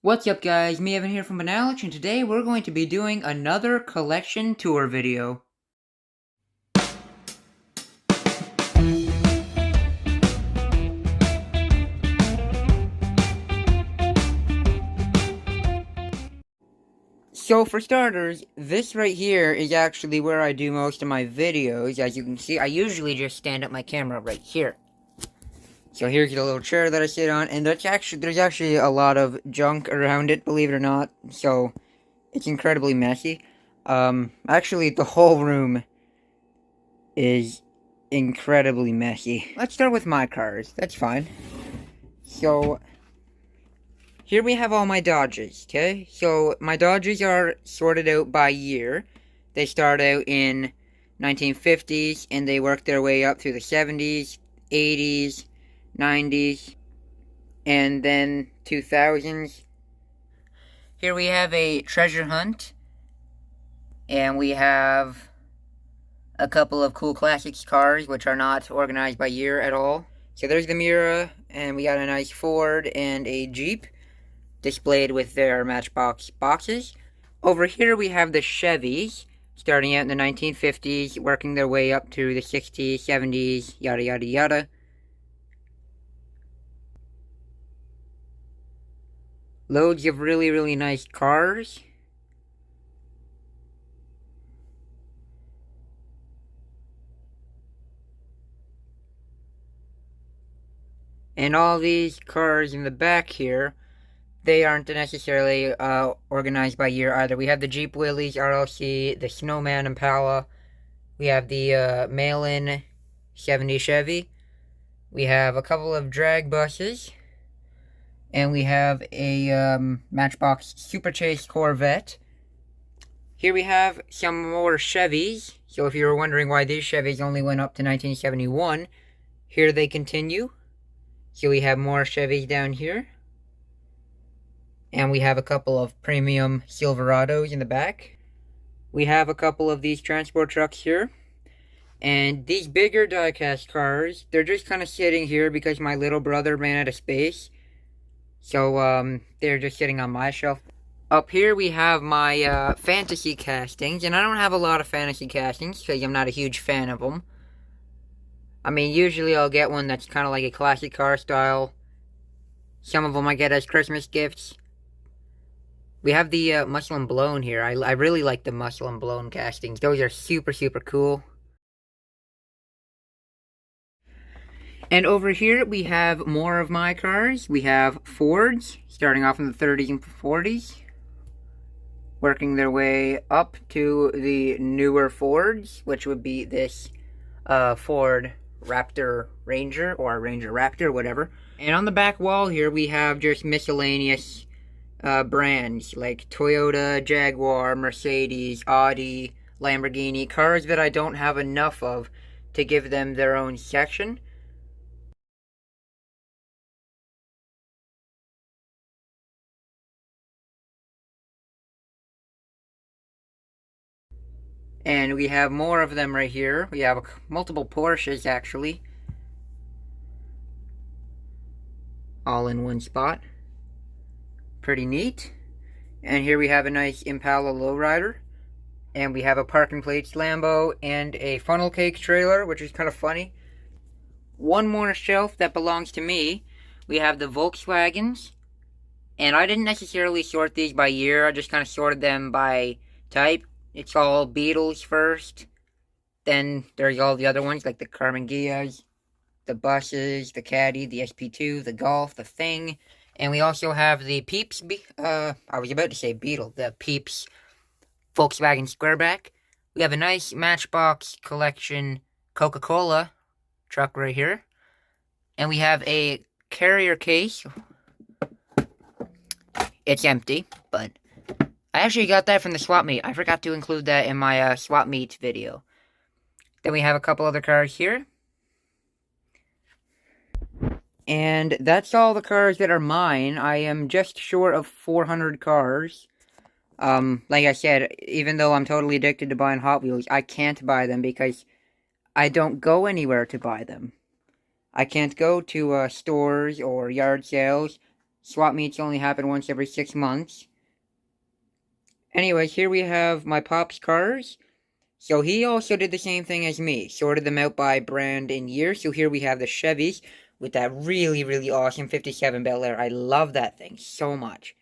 What's up guys, me Evan here from Bonnalish, and today we're going to be doing another collection tour video. So for starters, this right here is actually where I do most of my videos. As you can see, I usually just stand up my camera right here. So here's the little chair that I sit on, and there's actually a lot of junk around it, believe it or not. So it's incredibly messy. Actually the whole room is incredibly messy. Let's start with my cars. That's fine. So here we have all my Dodges, okay? So my Dodges are sorted out by year. They start out in 1950s and they work their way up through the 70s, 80s, 90s, and then 2000s. Here we have a treasure hunt, and we have a couple of cool classics cars which are not organized by year at all. So there's the Miura, and we got a nice Ford and a Jeep displayed with their Matchbox boxes. Over here we have the Chevys, starting out in the 1950s, working their way up to the 60s, 70s, yada yada yada. Loads of really nice cars. And all these cars in the back here, they aren't necessarily organized by year either. We have the Jeep Willys RLC, the Snowman Impala. We have the mail-in 70 Chevy. We have a couple of drag buses. And we have a Matchbox Super Chase Corvette. Here we have some more Chevys. So if you were wondering why these Chevys only went up to 1971, here they continue. So we have more Chevys down here. And we have a couple of premium Silverados in the back. We have a couple of these transport trucks here. And these bigger diecast cars, they're just kind of sitting here because my little brother ran out of space. So, they're just sitting on my shelf. Up here we have my fantasy castings. And I don't have a lot of fantasy castings because I'm not a huge fan of them. I mean, usually I'll get one that's kind of like a classic car style. Some of them I get as Christmas gifts. We have the Muscle and Blown here. I really like the Muscle and Blown castings. Those are super cool. And over here we have more of my cars. We have Fords, starting off in the 30s and 40s. Working their way up to the newer Fords, which would be this Ford Raptor Ranger, or Ranger Raptor, whatever. And on the back wall here we have just miscellaneous brands like Toyota, Jaguar, Mercedes, Audi, Lamborghini, cars that I don't have enough of to give them their own section. And we have more of them right here. We have multiple Porsches, actually. All in one spot. Pretty neat. And here we have a nice Impala lowrider. And we have a parking plates Lambo and a funnel cake trailer, which is kind of funny. One more shelf that belongs to me. We have the Volkswagens. And I didn't necessarily sort these by year. I just kind of sorted them by type. It's all Beetles first. Then there's all the other ones like the Carmen Gias, the buses, the Caddy, the SP2, the Golf, the Thing. And we also have the Peeps, I was about to say Beetle, the Peeps Volkswagen Squareback. We have a nice Matchbox collection Coca-Cola truck right here. And we have a carrier case. It's empty, but I actually got that from the swap meet. I forgot to include that in my swap meet video. Then we have a couple other cars here. And that's all the cars that are mine. I am just short of 400 cars. Like I said, even though I'm totally addicted to buying Hot Wheels, I can't buy them because I don't go anywhere to buy them. I can't go to stores or yard sales. Swap meets only happen once every 6 months. Anyway, here we have my Pop's cars. So he also did the same thing as me, sorted them out by brand and year. So here we have the Chevys with that really, really awesome 57 Bel Air. I love that thing so much.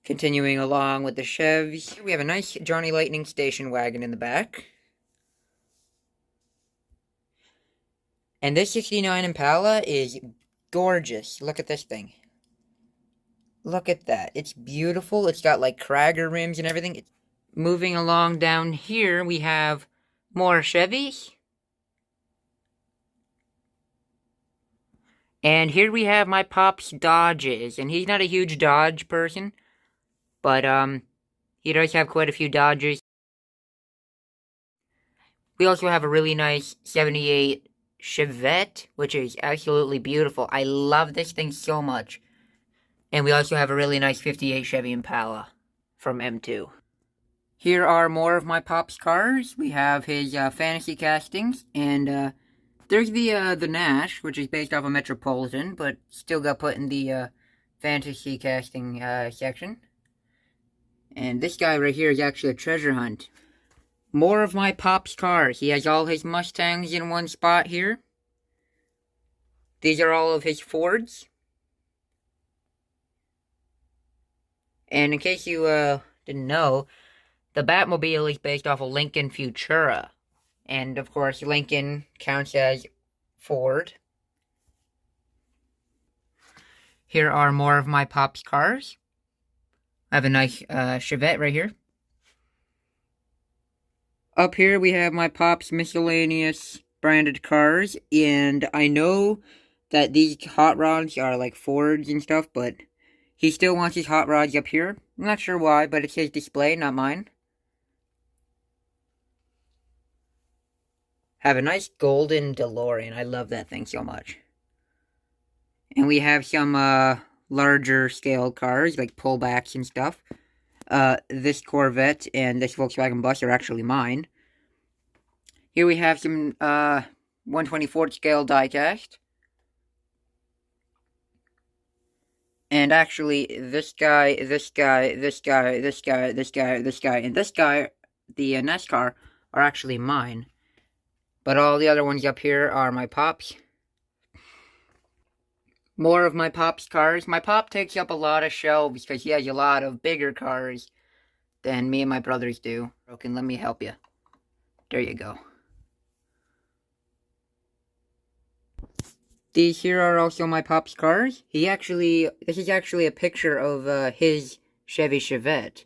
Continuing along with the Chevs, we have a nice Johnny Lightning station wagon in the back. And this 69 Impala is gorgeous. Look at this thing. Look at that. It's beautiful. It's got like Cragger rims and everything. Moving along down here, we have more Chevys. And here we have my Pop's Dodges. And he's not a huge Dodge person, but he does have quite a few Dodges. We also have a really nice 78 Chevette, which is absolutely beautiful. I love this thing so much. And we also have a really nice 58 Chevy Impala from M2. Here are more of my Pop's cars. We have his fantasy castings, and there's the Nash, which is based off a Metropolitan, but still got put in the fantasy casting section. And this guy right here is actually a treasure hunt. More of my Pop's cars. He has all his Mustangs in one spot here. These are all of his Fords. And in case you didn't know, the Batmobile is based off of Lincoln Futura. And of course, Lincoln counts as Ford. Here are more of my Pop's cars. I have a nice Chevette right here. Up here we have my Pop's miscellaneous branded cars, and I know that these hot rods are like Fords and stuff, but he still wants his hot rods up here. I'm not sure why, but it's his display, not mine. Have a nice golden DeLorean. I love that thing so much. And we have some larger scale cars, like pullbacks and stuff. This Corvette and this Volkswagen bus are actually mine. Here we have some 1/24 scale diecast. And actually, this guy, this guy, this guy, this guy, this guy, this guy, and this guy, the NASCAR, are actually mine. But all the other ones up here are my Pop's. More of my Pop's cars. My Pop takes up a lot of shelves because he has a lot of bigger cars than me and my brothers do. Okay, let me help you. There you go. These here are also my Pop's cars. This is actually a picture of his Chevy Chevette.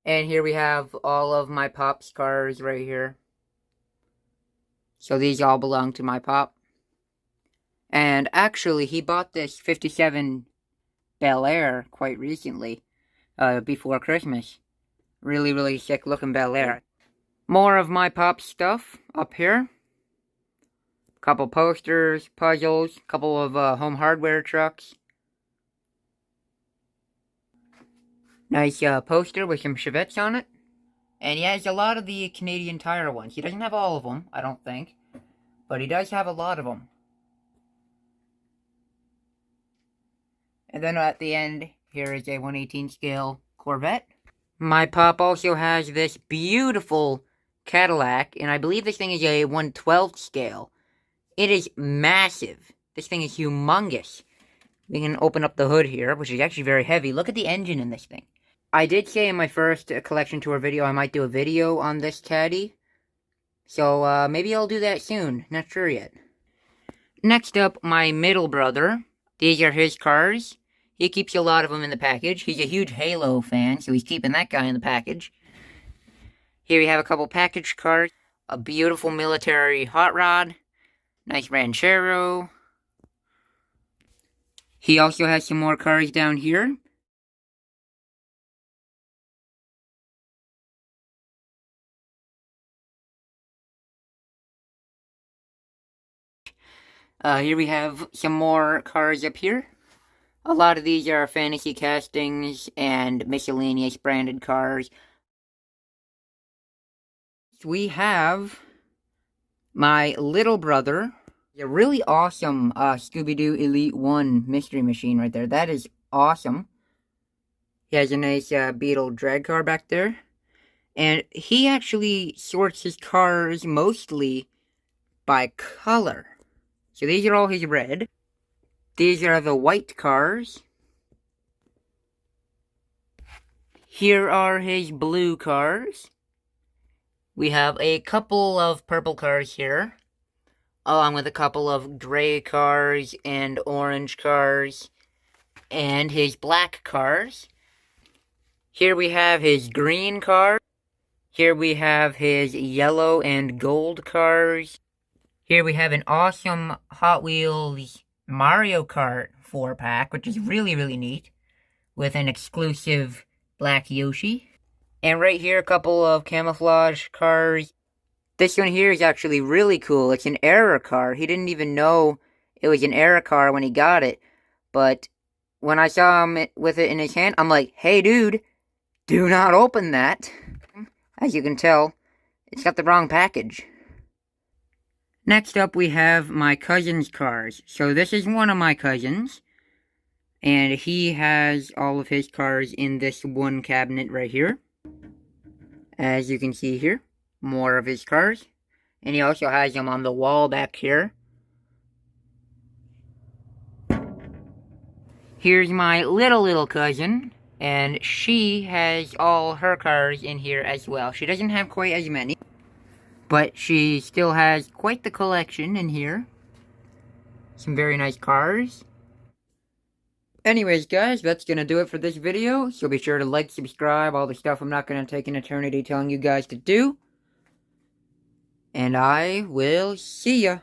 And here we have all of my Pop's cars right here. So these all belong to my Pop. And actually, he bought this 57 Bel Air quite recently, before Christmas. Really, really sick looking Bel Air. More of my Pop stuff up here. Couple posters, puzzles, couple of home hardware trucks. Nice poster with some Chevettes on it. And he has a lot of the Canadian Tire ones. He doesn't have all of them, I don't think. But he does have a lot of them. And then at the end, here is a 1/18 scale Corvette. My Pop also has this beautiful Cadillac, and I believe this thing is a 1/12 scale. It is massive. This thing is humongous. We can open up the hood here, which is actually very heavy. Look at the engine in this thing. I did say in my first collection tour video I might do a video on this caddy. So maybe I'll do that soon. Not sure yet. Next up, my middle brother. These are his cars. He keeps a lot of them in the package. He's a huge Halo fan, so he's keeping that guy in the package. Here we have a couple package cars. A beautiful military hot rod. Nice Ranchero. He also has some more cars down here. Here we have some more cars up here. A lot of these are fantasy castings and miscellaneous branded cars. we have my little brother. A really awesome Scooby-Doo Elite 1 mystery machine right there. That is awesome. He has a nice Beetle drag car back there. And he actually sorts his cars mostly by color. So these are all his red. These are the white cars. Here are his blue cars. We have a couple of purple cars here, along with a couple of gray cars and orange cars, and his black cars. Here we have his green car. Here we have his yellow and gold cars. Here we have an awesome Hot Wheels Mario Kart 4-pack, which is really, really neat, with an exclusive black Yoshi. And right here, a couple of camouflage cars. This one here is actually really cool. It's an error car. He didn't even know it was an error car when he got it. But when I saw him with it in his hand, I'm like, hey dude, do not open that. As you can tell, it's got the wrong package. Next up, we have my cousin's cars. So this is one of my cousins. And he has all of his cars in this one cabinet right here. As you can see here, more of his cars. And he also has them on the wall back here. Here's my little cousin. And she has all her cars in here as well. She doesn't have quite as many, but she still has quite the collection in here. Some very nice cars. Anyways, guys, that's gonna do it for this video. So be sure to like, subscribe, all the stuff I'm not gonna take an eternity telling you guys to do. And I will see ya.